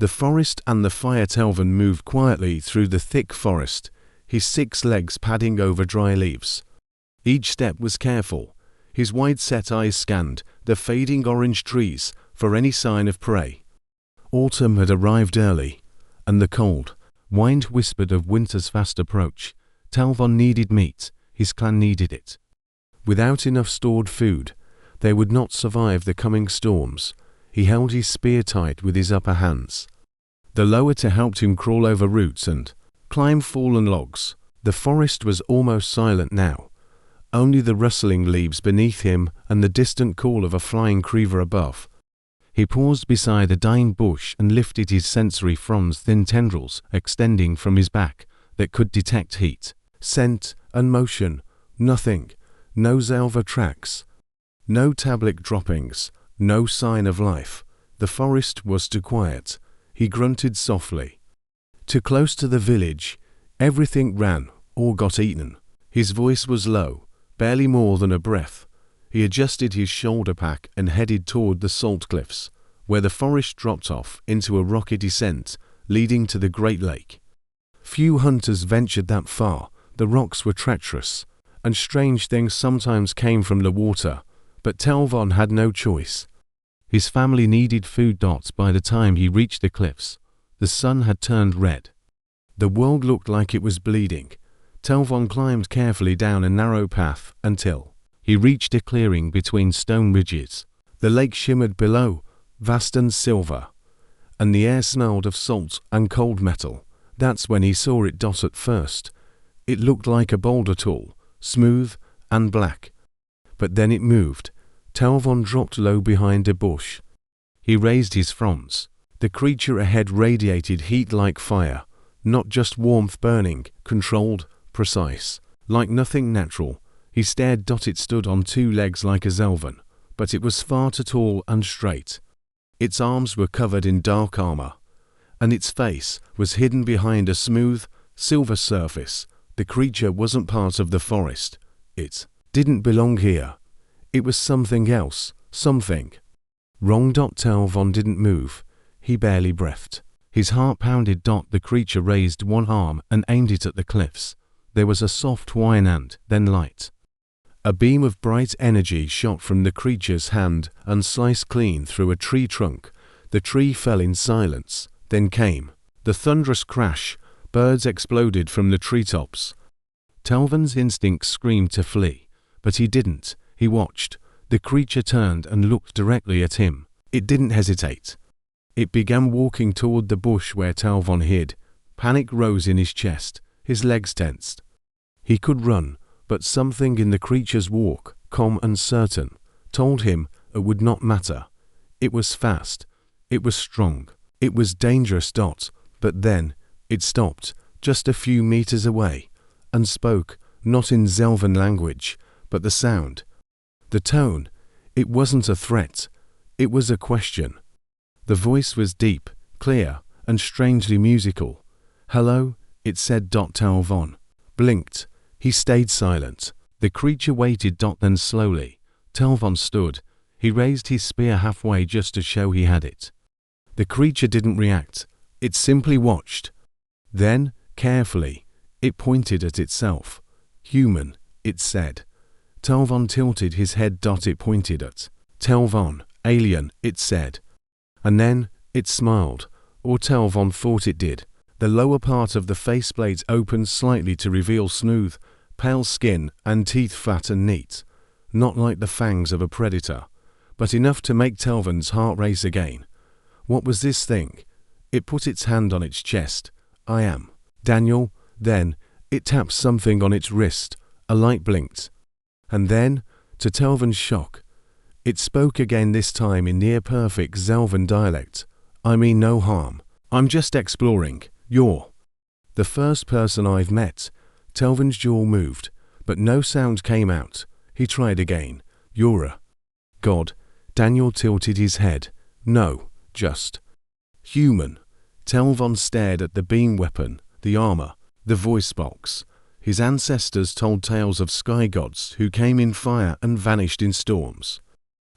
The forest and the fire. Telvan moved quietly through the thick forest, his 6 legs padding over dry leaves. Each step was careful. His wide-set eyes scanned the fading orange trees for any sign of prey. Autumn had arrived early, and the cold wind whispered of winter's fast approach. Telvan needed meat, his clan needed it. Without enough stored food, they would not survive the coming storms. He held his spear tight with his upper hands. The lower two helped him crawl over roots and climb fallen logs. The forest was almost silent now, only the rustling leaves beneath him and the distant call of a flying creeper above. He paused beside a dying bush and lifted his sensory fronds, thin tendrils extending from his back that could detect heat, scent, and motion. Nothing. No Zelva tracks. No tablet droppings. No sign of life. The forest was too quiet. He grunted softly. Too close to the village. Everything ran or got eaten. His voice was low, barely more than a breath. He adjusted his shoulder pack and headed toward the salt cliffs, where the forest dropped off into a rocky descent leading to the Great Lake. Few hunters ventured that far. The rocks were treacherous, and strange things sometimes came from the water, but Telvan had no choice. His family needed food. By the time he reached the cliffs, the sun had turned red. The world looked like it was bleeding. Telvan climbed carefully down a narrow path until he reached a clearing between stone ridges. The lake shimmered below, vast and silver, and the air smelled of salt and cold metal. That's when he saw it. At first, it looked like a boulder, tall, smooth, and black. But then it moved. Telvan dropped low behind a bush. He raised his fronds. The creature ahead radiated heat like fire, not just warmth, burning, controlled, precise, like nothing natural. He stared. It stood on 2 legs like a Zelvan, but it was far too tall and straight. Its arms were covered in dark armor, and its face was hidden behind a smooth, silver surface. The creature wasn't part of the forest. It didn't belong here. It was something else, something wrong. Telvan didn't move. He barely breathed. His heart pounded. The creature raised one arm and aimed it at the cliffs. There was a soft whine and then light. A beam of bright energy shot from the creature's hand and sliced clean through a tree trunk. The tree fell in silence. Then came the thunderous crash. Birds exploded from the treetops. Telvan's instinct screamed to flee, but he didn't. He watched. The creature turned and looked directly at him. It didn't hesitate. It began walking toward the bush where Telvan hid. Panic rose in his chest. His legs tensed. He could run, but something in the creature's walk, calm and certain, told him it would not matter. It was fast. It was strong. It was dangerous. But then it stopped, just a few meters away, and spoke, not in Zelvan language, but the sound. The tone. It wasn't a threat. It was a question. The voice was deep, clear, and strangely musical. "Hello," it said. Telvan blinked. He stayed silent. The creature waited. Then slowly, Telvan stood. He raised his spear halfway just to show he had it. The creature didn't react. It simply watched. Then, carefully, it pointed at itself. "Human," it said. Telvan tilted his head. It pointed at Telvan. "Alien," it said. And then, it smiled, or Telvan thought it did. The lower part of the faceplate opened slightly to reveal smooth, pale skin and teeth, fat and neat. Not like the fangs of a predator, but enough to make Telvan's heart race again. What was this thing? It put its hand on its chest. "I am Daniel." Then, it tapped something on its wrist. A light blinked. And then, to Telvan's shock, it spoke again, this time in near-perfect Zelvan dialect. "I mean no harm. I'm just exploring. You're the first person I've met." Telvan's jaw moved, but no sound came out. He tried again. "You're a god." Daniel tilted his head. "No, just human." Telvan stared at the beam weapon, the armor, the voice box. His ancestors told tales of sky gods who came in fire and vanished in storms.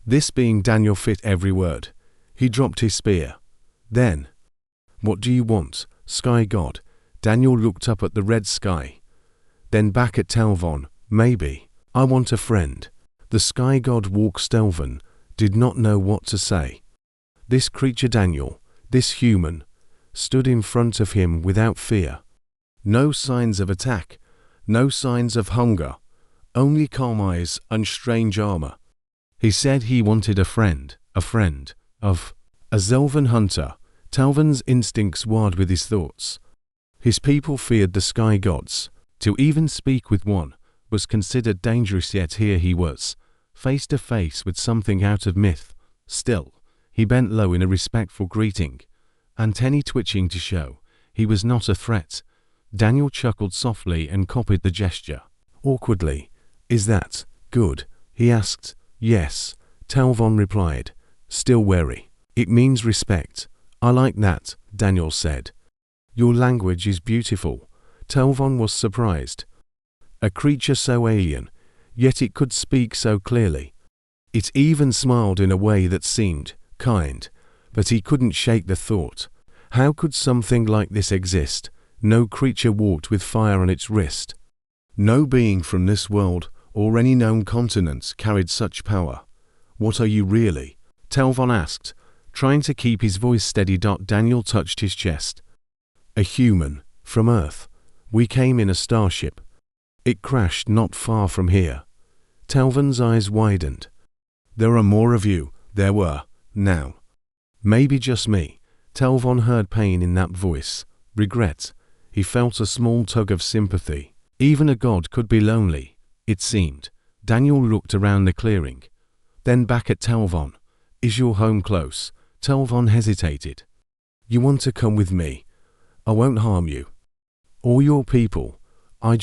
This being Daniel fit every word. He dropped his spear. Then What do you want, Sky God? Daniel looked up at the red sky. Then back at Telvon. Maybe. I want a friend. The Sky God walked. Telvon did not know what to say. This creature Daniel, this human, stood in front of him without fear. No signs of attack, no signs of hunger, only calm eyes and strange armor. He said he wanted a friend of a Zelvan hunter. Telvon's instincts warred with his thoughts. His people feared the sky gods. To even speak with one was considered dangerous, yet here he was, face to face with something out of myth. Still, he bent low in a respectful greeting, antennae twitching to show he was not a threat. Daniel chuckled softly and copied the gesture. Awkwardly, "Is that good?" he asked. "Yes," Telvon replied, still wary. "It means respect." "I like that," Daniel said. "Your language is beautiful." Telvon was surprised. A creature so alien, yet it could speak so clearly. It even smiled in a way that seemed kind, but he couldn't shake the thought. How could something like this exist? No creature walked with fire on its wrist. No being from this world or any known continent carried such power. "What are you really?" Telvon asked, trying to keep his voice steady. Daniel touched his chest. "A human, from Earth. We came in a starship. It crashed not far from here." Telvon's eyes widened. "There are more of you." There were, now. Maybe just me. Telvon heard pain in that voice. Regret. He felt a small tug of sympathy. Even a god could be lonely, it seemed. Daniel looked around the clearing. Then back at Telvon. "Is your home close?" Telvon hesitated. "You want to come with me? I won't harm you. Or your people. I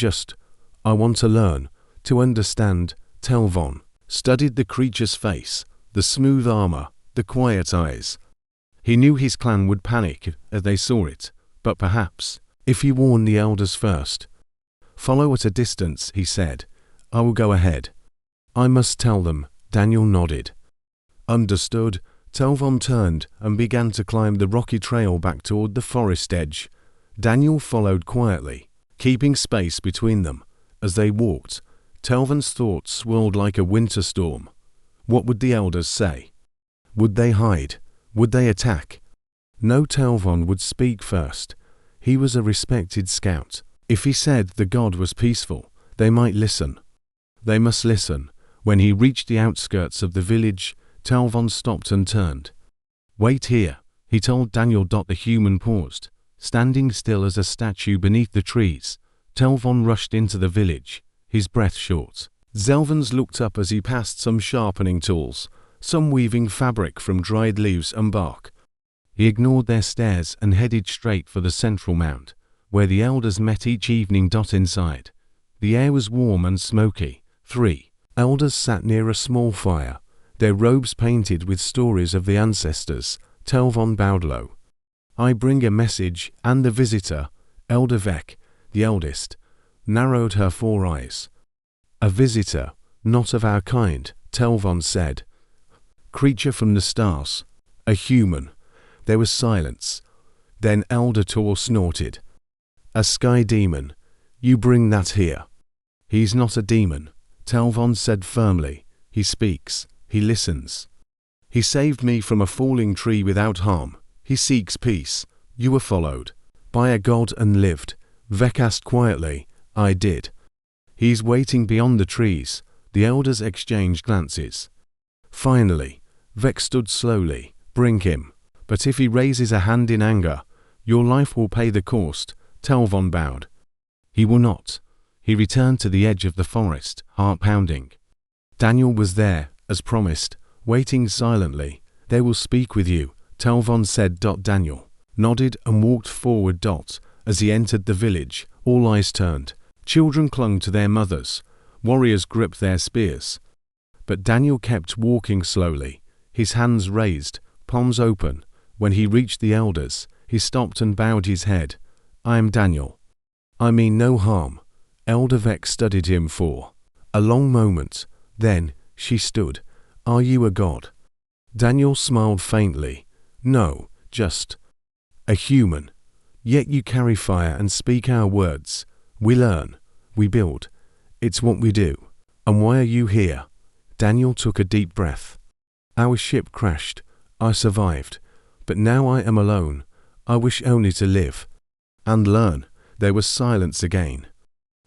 want to learn, to understand." Telvon studied the creature's face, the smooth armor, the quiet eyes. He knew his clan would panic as they saw it, but perhaps, if he warned the elders first. "Follow at a distance," he said. "I will go ahead." "I must tell them." Daniel nodded. "Understood." Telvon turned and began to climb the rocky trail back toward the forest edge. Daniel followed quietly, keeping space between them. As they walked, Telvon's thoughts swirled like a winter storm. What would the elders say? Would they hide? Would they attack? No, Telvon would speak first. He was a respected scout. If he said the god was peaceful, they might listen. They must listen. When he reached the outskirts of the village, Telvon stopped and turned. "Wait here," he told Daniel. The human paused, standing still as a statue beneath the trees. Telvon rushed into the village, his breath short. Zelvans looked up as he passed some sharpening tools, some weaving fabric from dried leaves and bark. He ignored their stares and headed straight for the central mound, where the elders met each evening. Inside, the air was warm and smoky. 3 elders sat near a small fire, their robes painted with stories of the ancestors. Telvon bowed low. "I bring a message," and the visitor, Elder Vek, the eldest, narrowed her 4 eyes. "A visitor, not of our kind," Telvon said. "Creature from the stars. A human." There was silence. Then Elder Tor snorted. "A sky demon. You bring that here." "He's not a demon," Telvon said firmly. "He speaks. He listens. He saved me from a falling tree without harm. He seeks peace." "You were followed by a god and lived?" Vek asked quietly. "I did." "He's waiting beyond the trees." The elders exchanged glances. Finally, Vek stood slowly. "Bring him. But if he raises a hand in anger, your life will pay the cost." Telvon bowed. "He will not." He returned to the edge of the forest, heart pounding. Daniel was there, as promised, waiting silently. "They will speak with you," Telvon said. Daniel nodded and walked forward. As he entered the village, all eyes turned. Children clung to their mothers. Warriors gripped their spears. But Daniel kept walking slowly, his hands raised, palms open. When he reached the elders, he stopped and bowed his head. "I am Daniel. I mean no harm." Elder Vek studied him for a long moment. Then she stood. "Are you a god?" Daniel smiled faintly. "No, just A human. Yet you carry fire and speak our words. We learn. We build. It's what we do. And why are you here? Daniel took a deep breath. Our ship crashed. I survived. But now I am alone. I wish only to live. And learn. There was silence again.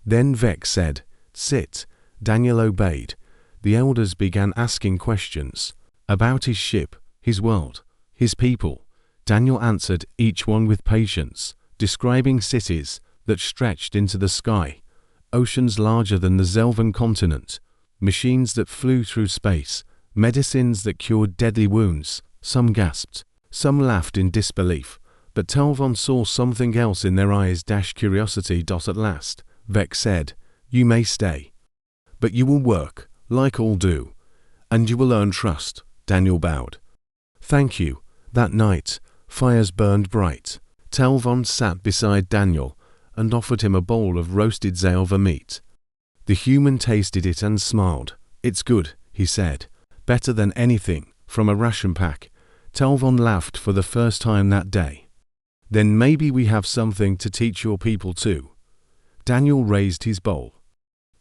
Then Vex said, "Sit." Daniel obeyed. The elders began asking questions. About his ship, his world, his people. Daniel answered each one with patience, describing cities that stretched into the sky, oceans larger than the Zelvan continent, machines that flew through space, medicines that cured deadly wounds. Some gasped, some laughed in disbelief, but Talvon saw something else in their eyes. Curiosity. At last, Vex said, "You may stay. But you will work, like all do, and you will earn trust." Daniel bowed. "Thank you." That night, fires burned bright. Talvon sat beside Daniel and offered him a bowl of roasted Zelva meat. The human tasted it and smiled. "It's good," he said. "Better than anything from a ration pack." Talvon laughed for the first time that day. "Then maybe we have something to teach your people too." Daniel raised his bowl.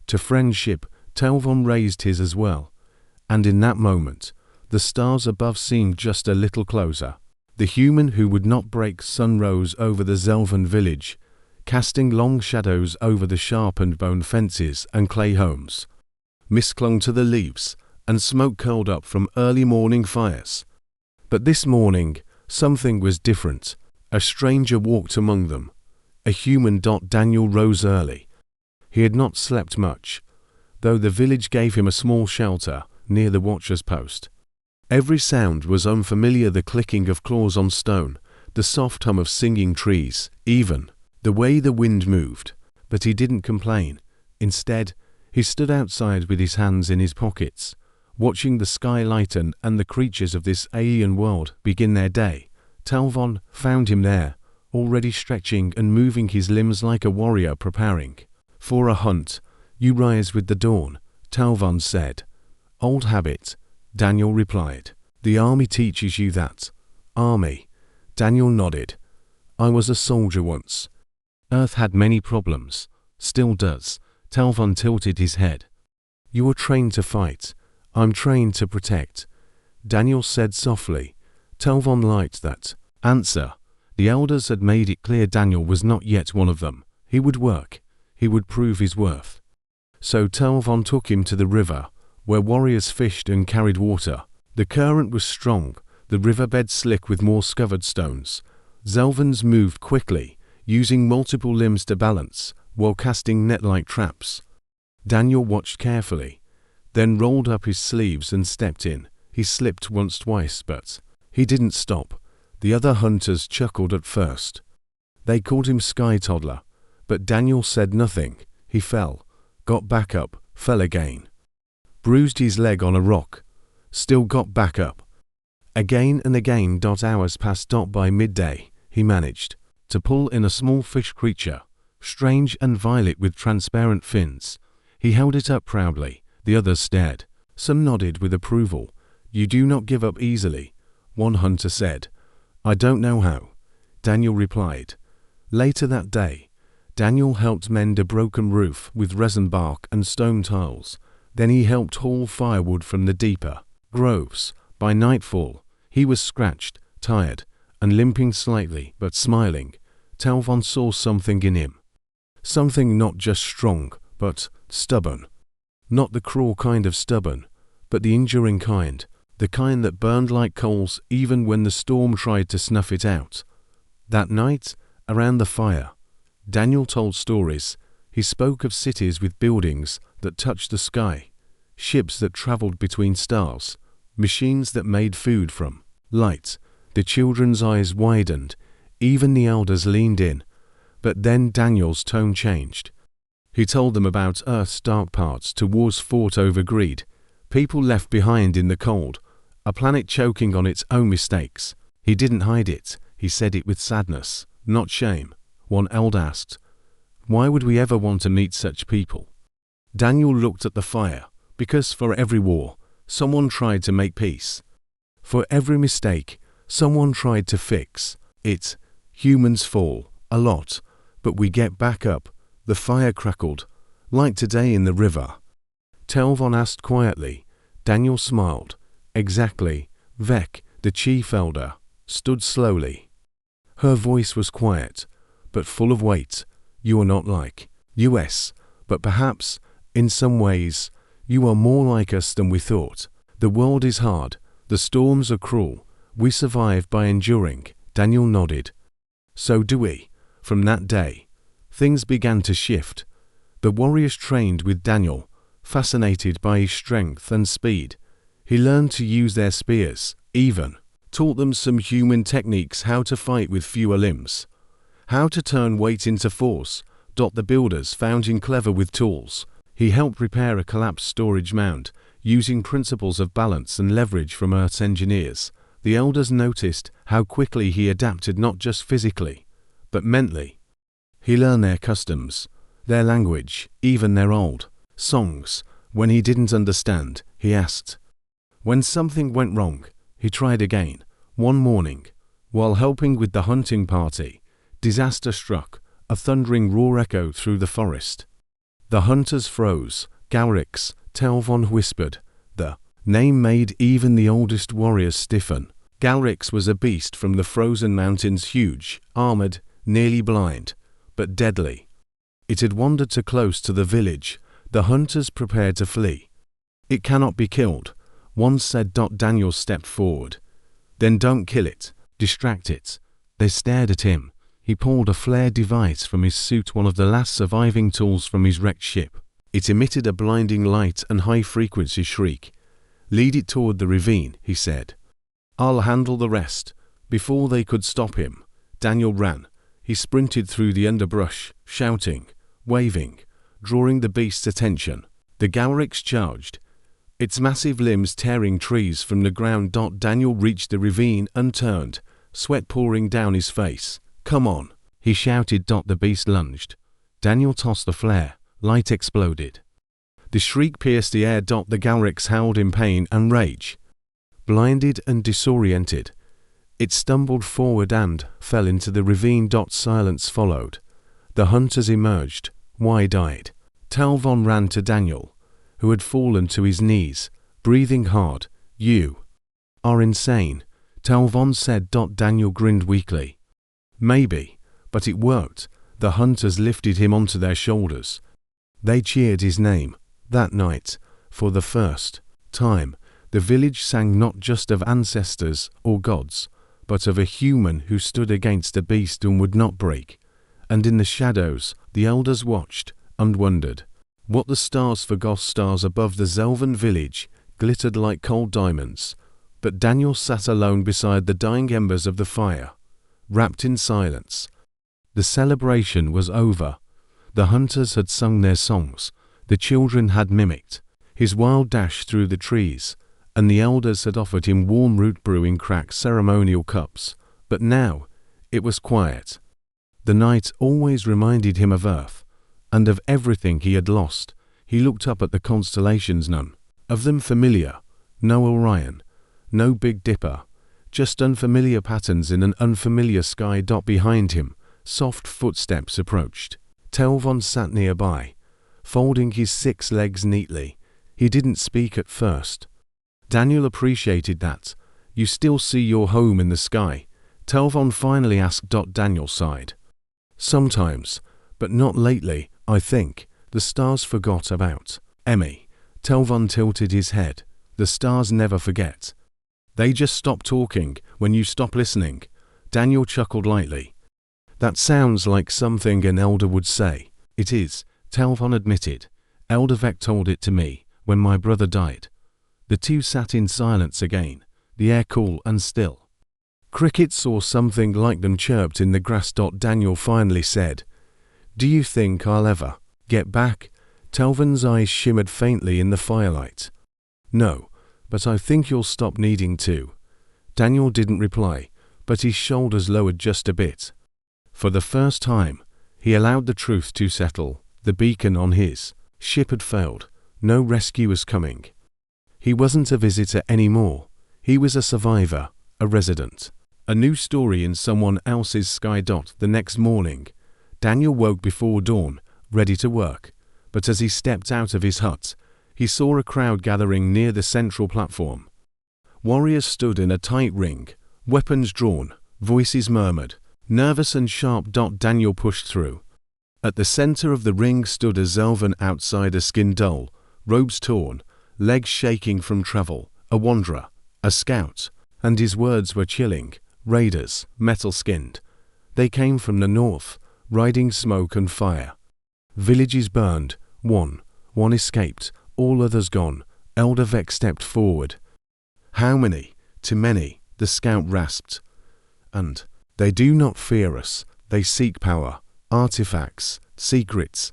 To friendship, Talvon raised his as well. And in that moment, the stars above seemed just a little closer. The human who would not break sun rose over the Zelvan village, casting long shadows over the sharpened bone fences and clay homes. Mist clung to the leaves, and smoke curled up from early morning fires. But this morning, something was different. A stranger walked among them. A human. Daniel rose early. He had not slept much, though the village gave him a small shelter near the watcher's post. Every sound was unfamiliar: the clicking of claws on stone, the soft hum of singing trees, even the way the wind moved. But he didn't complain. Instead, he stood outside with his hands in his pockets, watching the sky lighten and the creatures of this alien world begin their day. Talvon found him there, already stretching and moving his limbs like a warrior preparing for a hunt. "You rise with the dawn," Talvon said. "Old habit," Daniel replied. "The army teaches you that." "Army?" Daniel nodded. "I was a soldier once. Earth had many problems. Still does." Talvon tilted his head. "You were trained to fight. I'm trained to protect," Daniel said softly. Talvon liked that answer. The elders had made it clear Daniel was not yet one of them. He would work. He would prove his worth. So Talvon took him to the river, where warriors fished and carried water. The current was strong, the riverbed slick with moss-covered stones. Zelvans moved quickly, using multiple limbs to balance, while casting net-like traps. Daniel watched carefully, then rolled up his sleeves and stepped in. He slipped once, twice, but he didn't stop. The other hunters chuckled at first. They called him Sky Toddler, but Daniel said nothing. He fell, got back up, fell again. Bruised his leg on a rock, still got back up. Again and again. Hours passed. By midday, he managed to pull in a small fish creature, strange and violet with transparent fins. He held it up proudly. The others stared. Some nodded with approval. "You do not give up easily," one hunter said. "I don't know how," Daniel replied. Later that day, Daniel helped mend a broken roof with resin bark and stone tiles. Then he helped haul firewood from the deeper groves. By nightfall, he was scratched, tired, and limping slightly, but smiling. Talvon saw something in him. Something not just strong, but stubborn. Not the cruel kind of stubborn, but the enduring kind. The kind that burned like coals even when the storm tried to snuff it out. That night, around the fire, Daniel told stories. He spoke of cities with buildings that touched the sky, ships that traveled between stars, machines that made food from light. The children's eyes widened. Even the elders leaned in. But then Daniel's tone changed. He told them about Earth's dark parts, to wars fought over greed, people left behind in the cold, a planet choking on its own mistakes. He didn't hide it. He said it with sadness, not shame. One elder asked, "Why would we ever want to meet such people?" Daniel looked at the fire. Because for every war, someone tried to make peace. For every mistake, someone tried to fix it. Humans fall, a lot, but we get back up. The fire crackled, like today in the river. Telvon asked quietly. Daniel smiled. Exactly. Vec, the chief elder, stood slowly. Her voice was quiet, but full of weight. You are not like us, but perhaps, in some ways, you are more like us than we thought. The world is hard, the storms are cruel, we survive by enduring. Daniel nodded. So do we. From that day, things began to shift. The warriors trained with Daniel, fascinated by his strength and speed. He learned to use their spears, even taught them some human techniques, how to fight with fewer limbs, how to turn weight into force. The builders found him clever with tools. He helped repair a collapsed storage mound, using principles of balance and leverage from Earth's engineers. The elders noticed how quickly he adapted, not just physically, but mentally. He learned their customs, their language, even their old songs. When he didn't understand, he asked. When something went wrong, he tried again. One morning, while helping with the hunting party, disaster struck. A thundering roar echoed through the forest. The hunters froze. Galrix, Telvon whispered. The name made even the oldest warriors stiffen. Galrix was a beast from the frozen mountains, huge, armored, nearly blind, but deadly. It had wandered too close to the village. The hunters prepared to flee. It cannot be killed, one said. Daniel stepped forward. Then don't kill it, distract it. They stared at him. He pulled a flare device from his suit, one of the last surviving tools from his wrecked ship. It emitted a blinding light and high-frequency shriek. Lead it toward the ravine, he said. I'll handle the rest. Before they could stop him, Daniel ran. He sprinted through the underbrush, shouting, waving, drawing the beast's attention. The Galrix charged, its massive limbs tearing trees from the ground. Daniel reached the ravine and turned, sweat pouring down his face. Come on, he shouted. The beast lunged. Daniel tossed the flare. Light exploded. The shriek pierced the air. The Galrix howled in pain and rage. Blinded and disoriented, it stumbled forward and fell into the ravine. Silence followed. The hunters emerged, wide-eyed. Telvon ran to Daniel, who had fallen to his knees, breathing hard. You are insane, Telvon said. Daniel grinned weakly. Maybe, but it worked. The hunters lifted him onto their shoulders. They cheered his name. That night, for the first time, the village sang not just of ancestors or gods, but of a human who stood against a beast and would not break. And in the shadows, the elders watched and wondered what the stars forgot. Stars above the Zelvan village glittered like cold diamonds, but Daniel sat alone beside the dying embers of the fire, wrapped in silence. The celebration was over. The hunters had sung their songs, the children had mimicked his wild dash through the trees, and the elders had offered him warm root brew in cracked ceremonial cups. But now, it was quiet. The night always reminded him of Earth, and of everything he had lost. He looked up at the constellations, none of them familiar. No Orion, no Big Dipper, just unfamiliar patterns in an unfamiliar sky. Behind him, soft footsteps approached. Telvon sat nearby, folding his 6 legs neatly. He didn't speak at first. Daniel appreciated that. You still see your home in the sky? Telvon finally asked. Daniel sighed. Sometimes, but not lately, I think. The stars forgot about Emmy. Telvon tilted his head. The stars never forget. They just stop talking when you stop listening. Daniel chuckled lightly. That sounds like something an elder would say. It is, Telvon admitted. Elder Vec told it to me when my brother died. The two sat in silence again, the air cool and still. Crickets or something like them chirped in the grass. Daniel finally said, Do you think I'll ever get back? Telvon's eyes shimmered faintly in the firelight. No, but I think you'll stop needing to. Daniel didn't reply, but his shoulders lowered just a bit. For the first time, he allowed the truth to settle. The beacon on his ship had failed. No rescue was coming. He wasn't a visitor anymore. He was a survivor, a resident. A new story in someone else's sky. The next morning, Daniel woke before dawn, ready to work. But as he stepped out of his hut, he saw a crowd gathering near the central platform. Warriors stood in a tight ring, weapons drawn, voices murmured, nervous and sharp. Daniel pushed through. At the center of the ring stood a Zelvan outsider, skin dull, robes torn, legs shaking from travel, a wanderer, a scout, and his words were chilling. Raiders, metal-skinned. They came from the north, riding smoke and fire. Villages burned, one escaped, all others gone. Elder Vec stepped forward. How many? Too many, the scout rasped. And they do not fear us, they seek power, artifacts, secrets.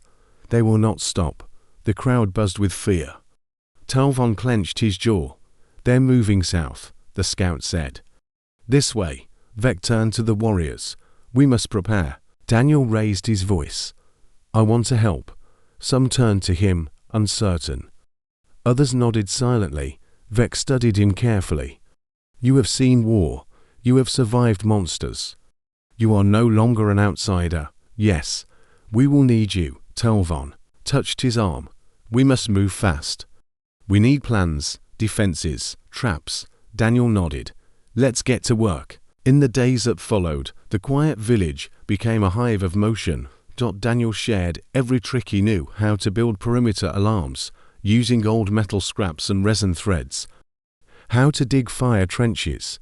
They will not stop. The crowd buzzed with fear. Talvon clenched his jaw. They're moving south, the scout said. This way. Vec turned to the warriors. We must prepare. Daniel raised his voice. I want to help. Some turned to him, uncertain. Others nodded silently. Vec studied him carefully. You have seen war. You have survived monsters. You are no longer an outsider. Yes. We will need you. Talvon touched his arm. We must move fast. We need plans, defenses, traps. Daniel nodded. Let's get to work. In the days that followed, the quiet village became a hive of motion. Daniel shared every trick he knew how to build perimeter alarms, using old metal scraps and resin threads. How to dig fire trenches.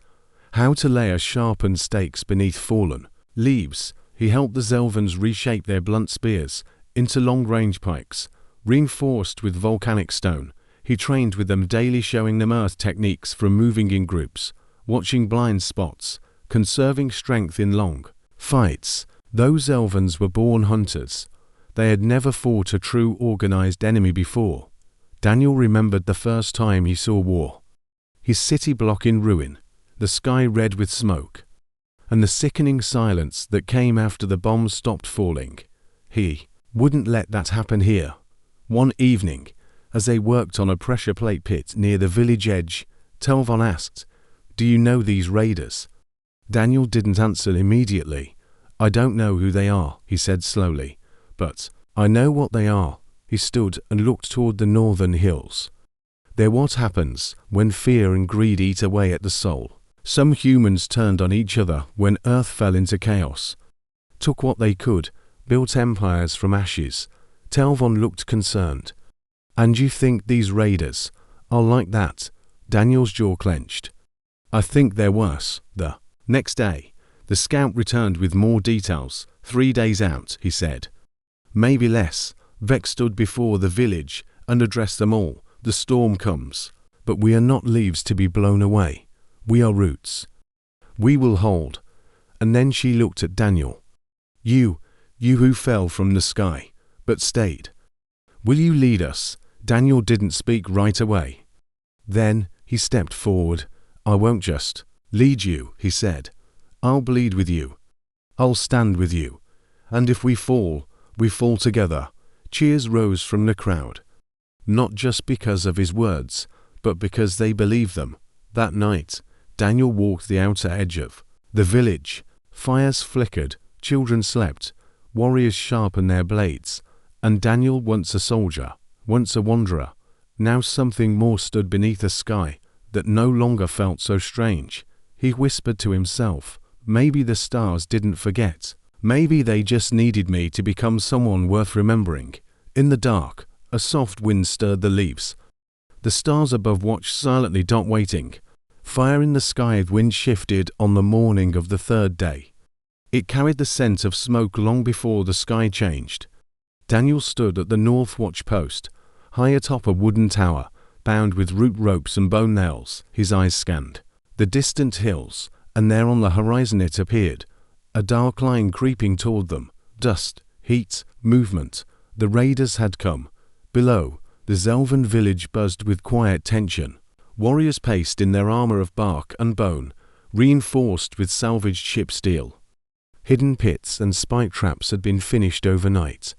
How to layer sharpened stakes beneath fallen leaves. He helped the Zelvans reshape their blunt spears into long-range pikes, reinforced with volcanic stone. He trained with them daily, showing them earth techniques from moving in groups, watching blind spots, conserving strength in long fights. Those Zelvans were born hunters. They had never fought a true organized enemy before. Daniel remembered the first time he saw war. His city block in ruin, the sky red with smoke, and the sickening silence that came after the bombs stopped falling. He wouldn't let that happen here. One evening, as they worked on a pressure plate pit near the village edge, Talvon asked, Do you know these raiders? Daniel didn't answer immediately. I don't know who they are, he said slowly, but I know what they are. He stood and looked toward the northern hills. They're what happens when fear and greed eat away at the soul. Some humans turned on each other when Earth fell into chaos, took what they could, built empires from ashes. Talvon looked concerned. And you think these raiders are like that? Daniel's jaw clenched. I think they're worse. The next day, the scout returned with more details. 3 days out, he said. Maybe less. Vec stood before the village and addressed them all. The storm comes, but we are not leaves to be blown away. We are roots. We will hold. And then she looked at Daniel. You who fell from the sky, but stayed. Will you lead us? Daniel didn't speak right away. Then he stepped forward. I won't just lead you, he said. I'll bleed with you. I'll stand with you. And if we fall together. Cheers rose from the crowd. Not just because of his words, but because they believed them. That night, Daniel walked the outer edge of the village. Fires flickered, children slept, warriors sharpened their blades, and Daniel, once a soldier, once a wanderer, now something more, stood beneath a sky that no longer felt so strange. He whispered to himself, maybe the stars didn't forget. Maybe they just needed me to become someone worth remembering. In the dark, a soft wind stirred the leaves. The stars above watched silently, waiting. Fire in the sky. The wind shifted on the morning of the third day. It carried the scent of smoke long before the sky changed. Daniel stood at the north watch post, high atop a wooden tower, bound with root ropes and bone nails. His eyes scanned the distant hills, and there on the horizon it appeared, a dark line creeping toward them. Dust, heat, movement. The raiders had come. Below, the Zelvan village buzzed with quiet tension. Warriors paced in their armor of bark and bone, reinforced with salvaged ship steel. Hidden pits and spike traps had been finished overnight.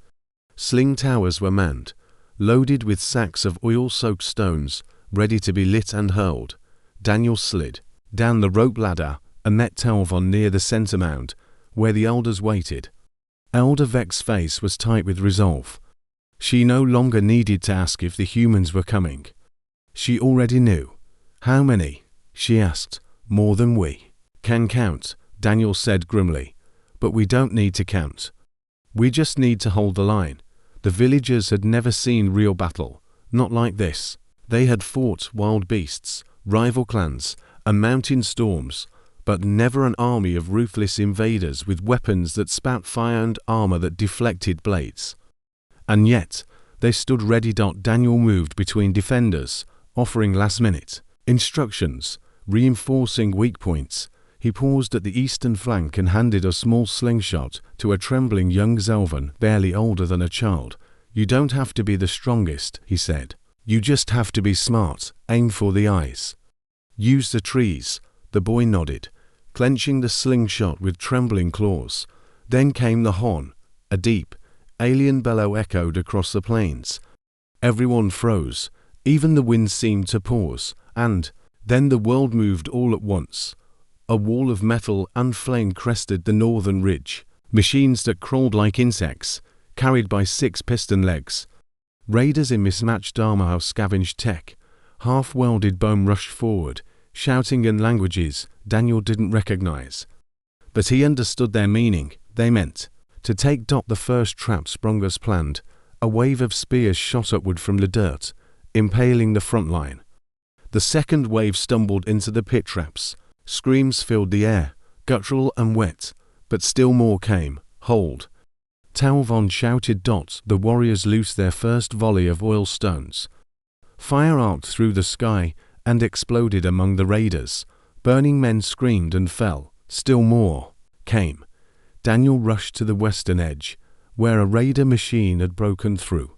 Sling towers were manned, loaded with sacks of oil-soaked stones, ready to be lit and hurled. Daniel slid down the rope ladder and met Talvon near the center mound, where the elders waited. Elder Vec's face was tight with resolve. She no longer needed to ask if the humans were coming. She already knew. How many? She asked. More than we can count, Daniel said grimly. But we don't need to count. We just need to hold the line. The villagers had never seen real battle, not like this. They had fought wild beasts, rival clans, and mountain storms, but never an army of ruthless invaders with weapons that spat fire and armor that deflected blades. And yet, they stood ready. Daniel moved between defenders, offering last-minute instructions, reinforcing weak points. He paused at the eastern flank and handed a small slingshot to a trembling young Zelvan, barely older than a child. You don't have to be the strongest, he said. You just have to be smart, aim for the eyes. Use the trees, the boy nodded, clenching the slingshot with trembling claws. Then came the horn. A deep, alien bellow echoed across the plains. Everyone froze. Even the wind seemed to pause, and then the world moved all at once. A wall of metal and flame crested the northern ridge. Machines that crawled like insects, carried by 6 piston legs. Raiders in mismatched armor scavenged tech. Half-welded bone rushed forward, shouting in languages Daniel didn't recognize. But he understood their meaning. They meant to take the first trap sprung as planned. A wave of spears shot upward from the dirt, impaling the front line. The second wave stumbled into the pit traps. Screams filled the air, guttural and wet, but still more came. Hold. Talvon shouted. The warriors loosed their first volley of oil stones. Fire arced through the sky and exploded among the raiders. Burning men screamed and fell. Still more came. Daniel rushed to the western edge, where a raider machine had broken through.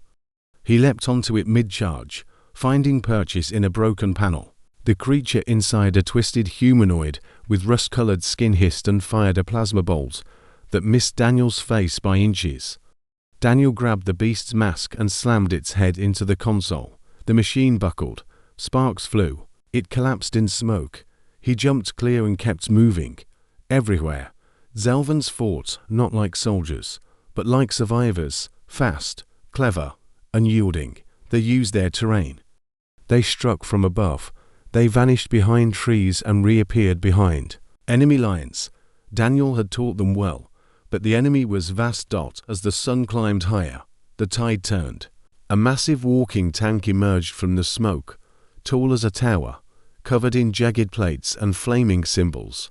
He leapt onto it mid-charge, finding purchase in a broken panel. The creature inside, a twisted humanoid with rust-colored skin, hissed and fired a plasma bolt that missed Daniel's face by inches. Daniel grabbed the beast's mask and slammed its head into the console. The machine buckled. Sparks flew. It collapsed in smoke. He jumped clear and kept moving. Everywhere, Zelvans fought not like soldiers, but like survivors, fast, clever, unyielding. They used their terrain. They struck from above. They vanished behind trees and reappeared behind enemy lines. Daniel had taught them well, but the enemy was vast. As the sun climbed higher, the tide turned. A massive walking tank emerged from the smoke, tall as a tower, covered in jagged plates and flaming symbols.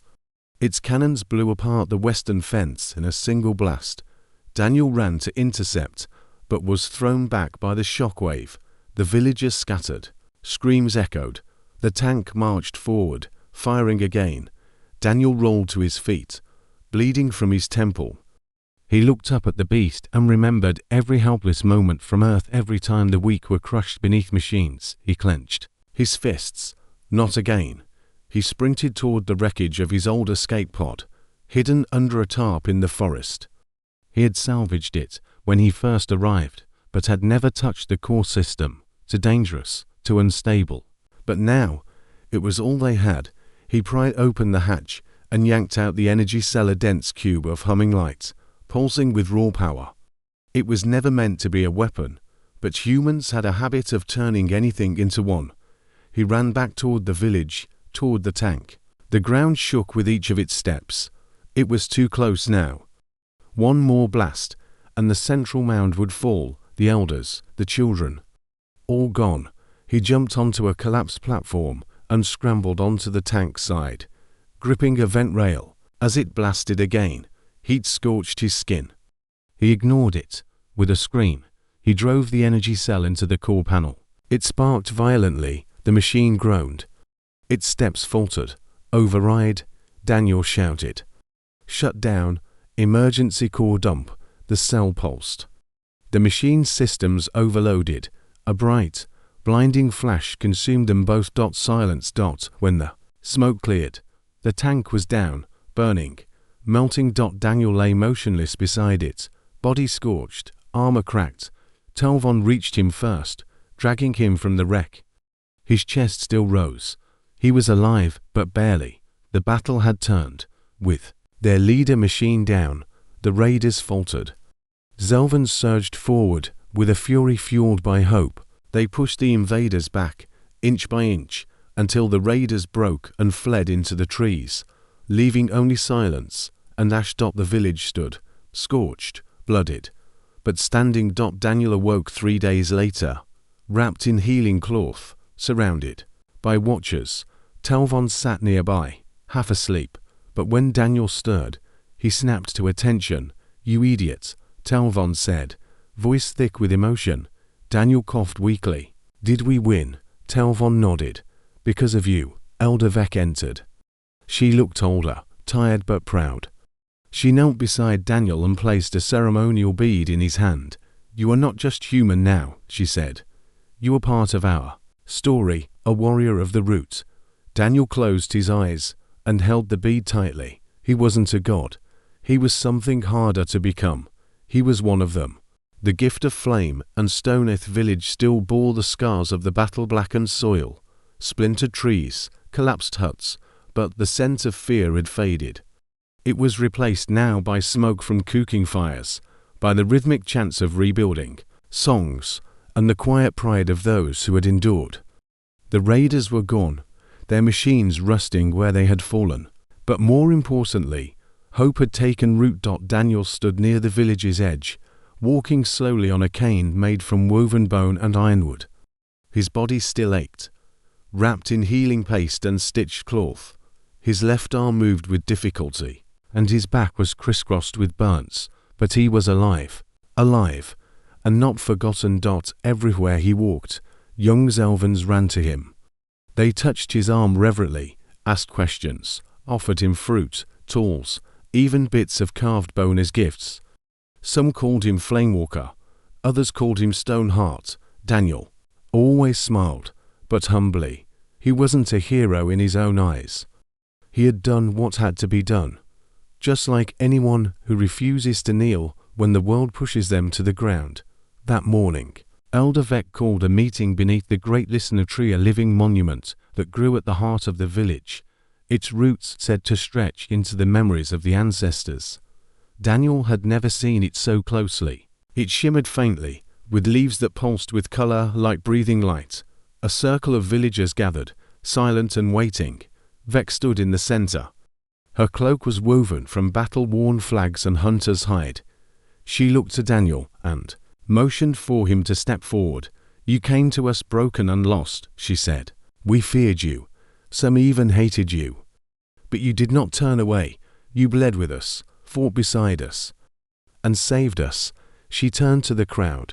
Its cannons blew apart the western fence in a single blast. Daniel ran to intercept, but was thrown back by the shockwave. The villagers scattered. Screams echoed. The tank marched forward, firing again. Daniel rolled to his feet, bleeding from his temple. He looked up at the beast and remembered every helpless moment from Earth. Every time the weak were crushed beneath machines, he clenched his fists. Not again. He sprinted toward the wreckage of his old escape pod, hidden under a tarp in the forest. He had salvaged it when he first arrived, but had never touched the core system. Too dangerous, too unstable. But now, it was all they had. He pried open the hatch and yanked out the energy cell, a dense cube of humming light, pulsing with raw power. It was never meant to be a weapon, but humans had a habit of turning anything into one. He ran back toward the village, toward the tank. The ground shook with each of its steps. It was too close now. One more blast, and the central mound would fall, the elders, the children. All gone. He jumped onto a collapsed platform and scrambled onto the tank side, gripping a vent rail. As it blasted again, heat scorched his skin. He ignored it. With a scream, he drove the energy cell into the core panel. It sparked violently. The machine groaned. Its steps faltered. Override, Daniel shouted. Shut down, emergency core dump. The cell pulsed. The machine's systems overloaded. A bright, blinding flash consumed them both. Silence. When the smoke cleared, the tank was down, burning, melting. Daniel lay motionless beside it, body scorched, armor cracked. Talvon reached him first, dragging him from the wreck. His chest still rose. He was alive, but barely. The battle had turned. With their leader machine down, the raiders faltered. Zelvans surged forward, with a fury fueled by hope. They pushed the invaders back, inch by inch, until the raiders broke and fled into the trees, leaving only silence, and ash. The village stood, scorched, blooded, but standing. Daniel awoke 3 days later, wrapped in healing cloth, surrounded by watchers. Telvon sat nearby, half asleep, but when Daniel stirred, he snapped to attention. "You idiot," Telvon said, voice thick with emotion. Daniel coughed weakly. "Did we win?" Telvon nodded. "Because of you." Elder Vec entered. She looked older, tired but proud. She knelt beside Daniel and placed a ceremonial bead in his hand. "You are not just human now," she said. "You are part of our story, a warrior of the root." Daniel closed his eyes and held the bead tightly. He wasn't a god. He was something harder to become. He was one of them. The gift of flame and Stoneth village still bore the scars of the battle-blackened soil, splintered trees, collapsed huts, but the sense of fear had faded. It was replaced now by smoke from cooking fires, by the rhythmic chants of rebuilding, songs, and the quiet pride of those who had endured. The raiders were gone, their machines rusting where they had fallen. But more importantly, hope had taken root. Daniel stood near the village's edge, walking slowly on a cane made from woven bone and ironwood. His body still ached, wrapped in healing paste and stitched cloth. His left arm moved with difficulty, and his back was crisscrossed with burns, but he was alive, and not forgotten. Everywhere he walked, young Zelvans ran to him. They touched his arm reverently, asked questions, offered him fruit, tools, even bits of carved bone as gifts. Some called him Flamewalker, others called him Stoneheart. Daniel always smiled, but humbly. He wasn't a hero in his own eyes. He had done what had to be done. Just like anyone who refuses to kneel when the world pushes them to the ground. That morning, Elder Vec called a meeting beneath the great listener tree, a living monument that grew at the heart of the village, its roots said to stretch into the memories of the ancestors. Daniel had never seen it so closely. It shimmered faintly, with leaves that pulsed with color like breathing light. A circle of villagers gathered, silent and waiting. Vec stood in the center. Her cloak was woven from battle-worn flags and hunter's hide. She looked to Daniel and motioned for him to step forward. "You came to us broken and lost," she said. "We feared you. Some even hated you. But you did not turn away. You bled with us, fought beside us, and saved us." She turned to the crowd.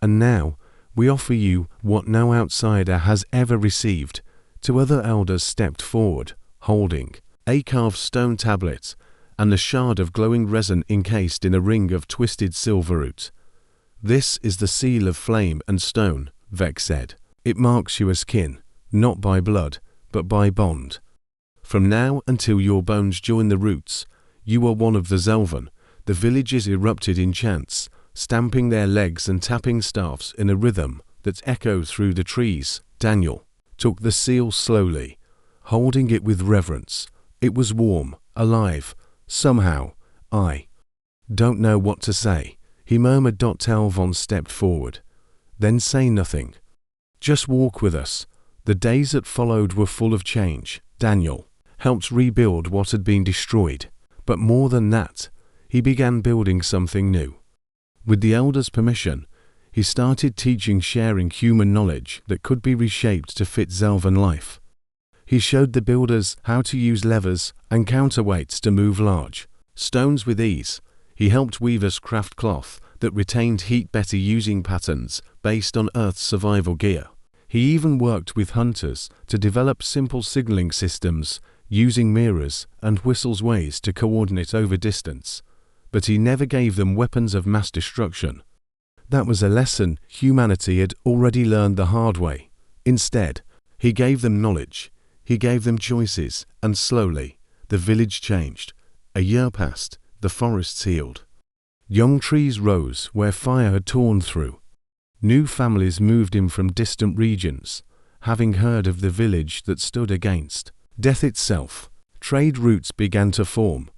"And now, we offer you what no outsider has ever received." Two other elders stepped forward, holding a carved stone tablet and a shard of glowing resin encased in a ring of twisted silver root. "This is the seal of flame and stone," Vec said. "It marks you as kin, not by blood, but by bond. From now until your bones join the roots, you are one of the Zelvan." The villagers erupted in chants, stamping their legs and tapping staffs in a rhythm that echoed through the trees. Daniel took the seal slowly, holding it with reverence. It was warm, alive, somehow. "I don't know what to say," he murmured. Telvon stepped forward. "Then say nothing. Just walk with us." The days that followed were full of change. Daniel helped rebuild what had been destroyed. But more than that, he began building something new. With the elders' permission, he started teaching, sharing human knowledge that could be reshaped to fit Zelvan life. He showed the builders how to use levers and counterweights to move large stones with ease. He helped weavers craft cloth that retained heat better using patterns based on Earth's survival gear. He even worked with hunters to develop simple signaling systems using mirrors and whistles ways to coordinate over distance. But he never gave them weapons of mass destruction. That was a lesson humanity had already learned the hard way. Instead, he gave them knowledge. He gave them choices, and slowly, the village changed. A year passed, the forests healed. Young trees rose where fire had torn through. New families moved in from distant regions, having heard of the village that stood against death itself. Trade routes began to form.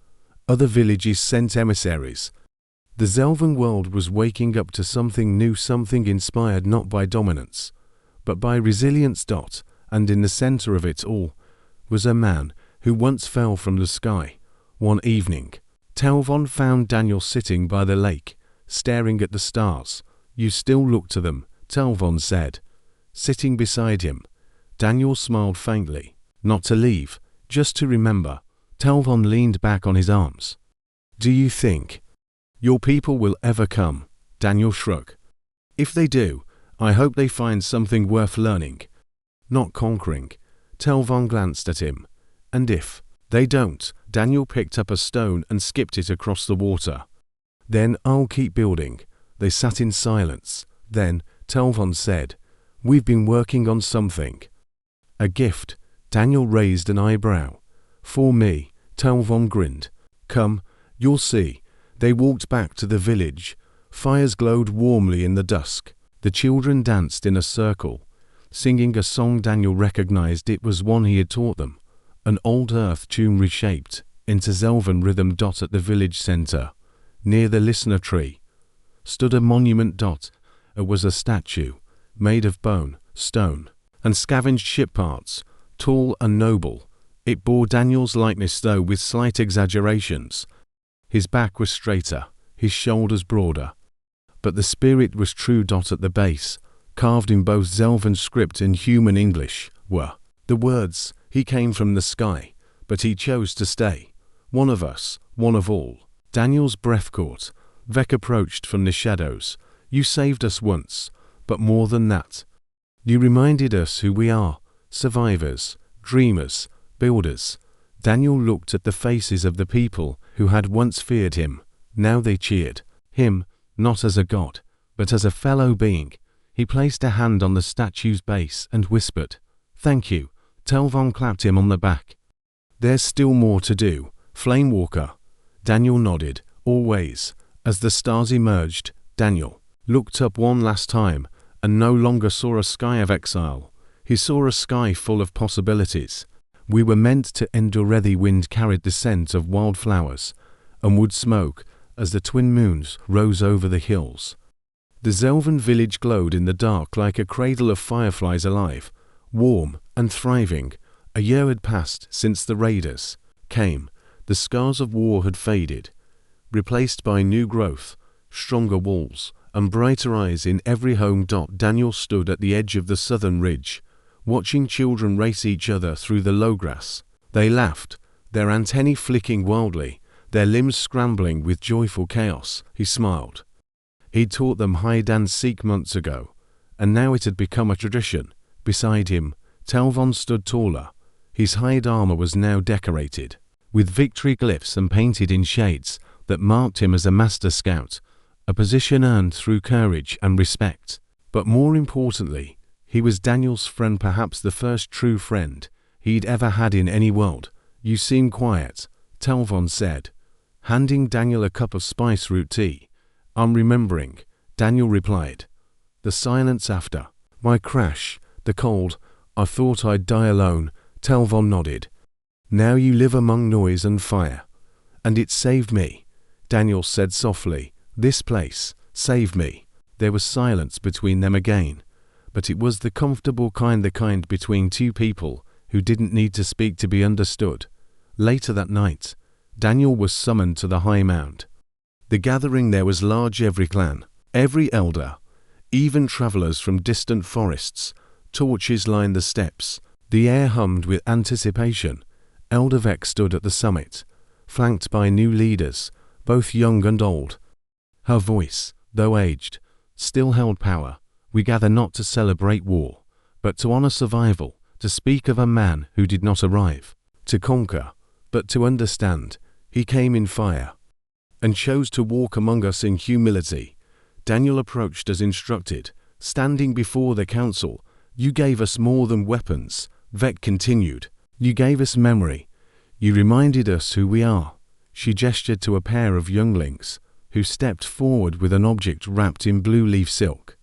Other villages sent emissaries. The Zelvan world was waking up to something new, something inspired not by dominance, but by resilience. And in the center of it all was a man who once fell from the sky. One evening, Telvon found Daniel sitting by the lake, staring at the stars. "You still look to them," Telvon said. Sitting beside him, Daniel smiled faintly. "Not to leave, just to remember." Telvon leaned back on his arms. "Do you think your people will ever come?" Daniel shrugged. "If they do, I hope they find something worth learning, not conquering." Telvon glanced at him. "And if they don't?" Daniel picked up a stone and skipped it across the water. "Then I'll keep building." They sat in silence. Then Telvon said, "We've been working on something." "A gift?" Daniel raised an eyebrow. "For me," Telvon grinned. "Come, you'll see." They walked back to the village. Fires glowed warmly in the dusk. The children danced in a circle, singing a song Daniel recognized. It was one he had taught them, an old earth tune reshaped into Zelvan rhythm. At the village center, near the listener tree, stood a monument. It was a statue, made of bone, stone, and scavenged ship parts, tall and noble. It bore Daniel's likeness, though with slight exaggerations. His back was straighter, his shoulders broader. But the spirit was true. At the base, carved in both Zelvan script and human English, were the words, "He came from the sky, but he chose to stay. One of us, one of all." Daniel's breath caught. Vec approached from the shadows. "You saved us once, but more than that. You reminded us who we are, survivors, dreamers, builders." Daniel looked at the faces of the people who had once feared him. Now they cheered him, not as a god, but as a fellow being. He placed a hand on the statue's base and whispered, "Thank you." Telvon clapped him on the back. "There's still more to do, Flamewalker." Daniel nodded. "Always." As the stars emerged, Daniel looked up one last time and no longer saw a sky of exile. He saw a sky full of possibilities. We were meant to endure. The wind carried the scent of wildflowers and wood smoke as the twin moons rose over the hills. The Zelvan village glowed in the dark like a cradle of fireflies, alive, warm, and thriving. A year had passed since the raiders came. The scars of war had faded, replaced by new growth, stronger walls, and brighter eyes in every home. Daniel stood at the edge of the southern ridge, watching children race each other through the low grass. They laughed, their antennae flicking wildly, their limbs scrambling with joyful chaos. He smiled. He'd taught them hide and seek months ago, and now it had become a tradition. Beside him, Telvon stood taller. His hide armor was now decorated with victory glyphs and painted in shades that marked him as a master scout, a position earned through courage and respect. But more importantly, he was Daniel's friend, perhaps the first true friend he'd ever had in any world. "You seem quiet," Telvon said, handing Daniel a cup of spice root tea. "I'm remembering," Daniel replied. The silence after my crash, the cold, "I thought I'd die alone." Telvon nodded. "Now you live among noise and fire." "And it saved me," Daniel said softly. "This place saved me." There was silence between them again, but it was the comfortable kind, the kind between two people who didn't need to speak to be understood. Later that night, Daniel was summoned to the high mound. The gathering there was large. Every clan, every elder, even travelers from distant forests. Torches lined the steps. The air hummed with anticipation. Elder Vec stood at the summit, flanked by new leaders, both young and old. Her voice, though aged, still held power. "We gather not to celebrate war, but to honor survival, to speak of a man who did not arrive to conquer, but to understand. He came in fire and chose to walk among us in humility." Daniel approached as instructed, standing before the council. "You gave us more than weapons," Vec continued. "You gave us memory. You reminded us who we are." She gestured to a pair of younglings who stepped forward with an object wrapped in blue leaf silk.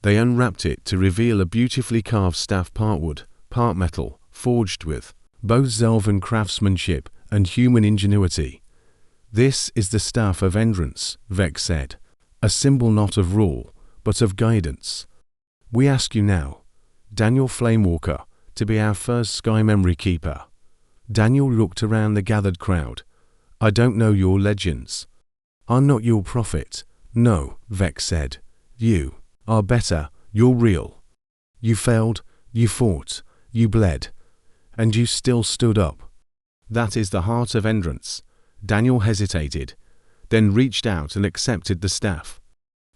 They unwrapped it to reveal a beautifully carved staff, part wood, part metal, forged with both Zelvan craftsmanship and human ingenuity. This is the staff of Endurance, Vex said, a symbol not of rule, but of guidance. We ask you now, Daniel Flamewalker, to be our first Sky Memory Keeper. Daniel looked around the gathered crowd. I don't know your legends. I'm not your prophet. No, Vex said. You are better, you're real. You failed, you fought, you bled, and you still stood up. That is the heart of Endurance. Daniel hesitated, then reached out and accepted the staff.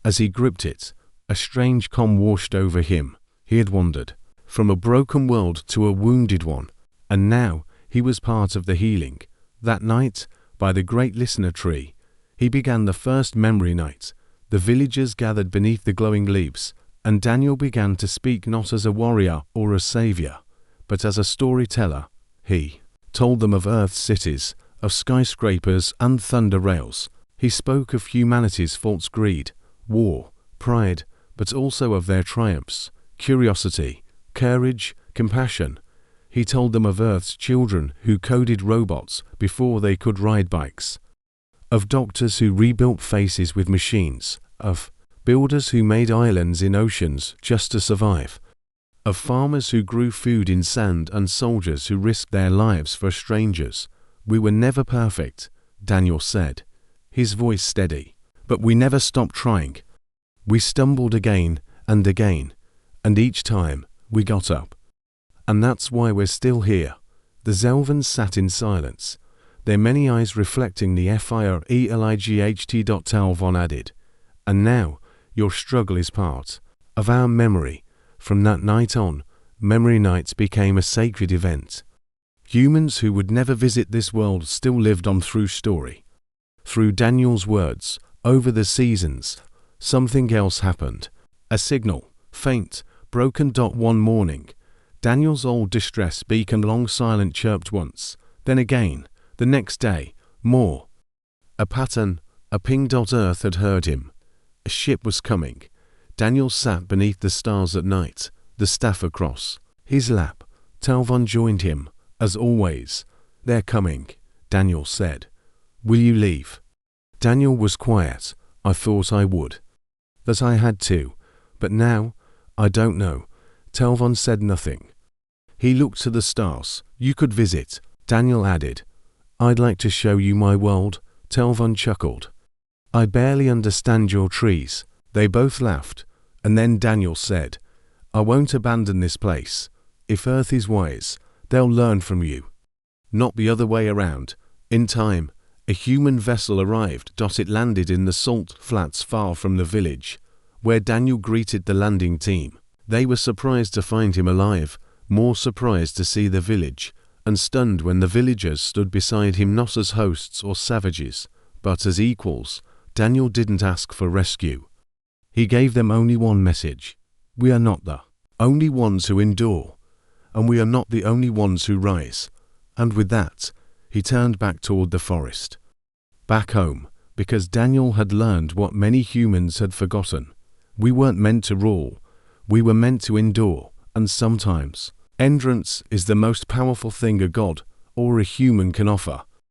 As he gripped it, a strange calm washed over him. He had wandered from a broken world to a wounded one, and now he was part of the healing. That night, by the great listener tree, he began the first memory night. The villagers gathered beneath the glowing leaves, and Daniel began to speak not as a warrior or a savior, but as a storyteller. He told them of Earth's cities, of skyscrapers and thunder rails. He spoke of humanity's false greed, war, pride, but also of their triumphs, curiosity, courage, compassion. He told them of Earth's children who coded robots before they could ride bikes, of doctors who rebuilt faces with machines, of builders who made islands in oceans just to survive, of farmers who grew food in sand and soldiers who risked their lives for strangers. We were never perfect, Daniel said, his voice steady, but we never stopped trying. We stumbled again, and each time we got up. And that's why we're still here. The Zelvans sat in silence, their many eyes reflecting the fire elight. Talvon added. And now your struggle is part of our memory. From that night on, memory nights became a sacred event. Humans who would never visit this world still lived on through story. Through Daniel's words, over the seasons, something else happened. A signal, faint, broken. One morning, Daniel's old distress beacon long silent chirped once, then again, the next day, more. A pattern, a ping. Earth had heard him. A ship was coming. Daniel sat beneath the stars at night, the staff across his lap. Talvon joined him, as always. They're coming, Daniel said. Will you leave? Daniel was quiet. I thought I would. That I had to, but now, I don't know. Talvon said nothing. He looked to the stars. You could visit, Daniel added. I'd like to show you my world, Talvon chuckled. I barely understand your trees. They both laughed, and then Daniel said, I won't abandon this place. If Earth is wise, they'll learn from you. Not the other way around. In time, a human vessel arrived. It landed in the salt flats far from the village, where Daniel greeted the landing team. They were surprised to find him alive, more surprised to see the village, and stunned when the villagers stood beside him not as hosts or savages, but as equals. Daniel didn't ask for rescue. He gave them only one message. We are not the only ones who endure, and we are not the only ones who rise. And with that, he turned back toward the forest. Back home, because Daniel had learned what many humans had forgotten. We weren't meant to rule. We were meant to endure, and sometimes, endurance is the most powerful thing a god or a human can offer.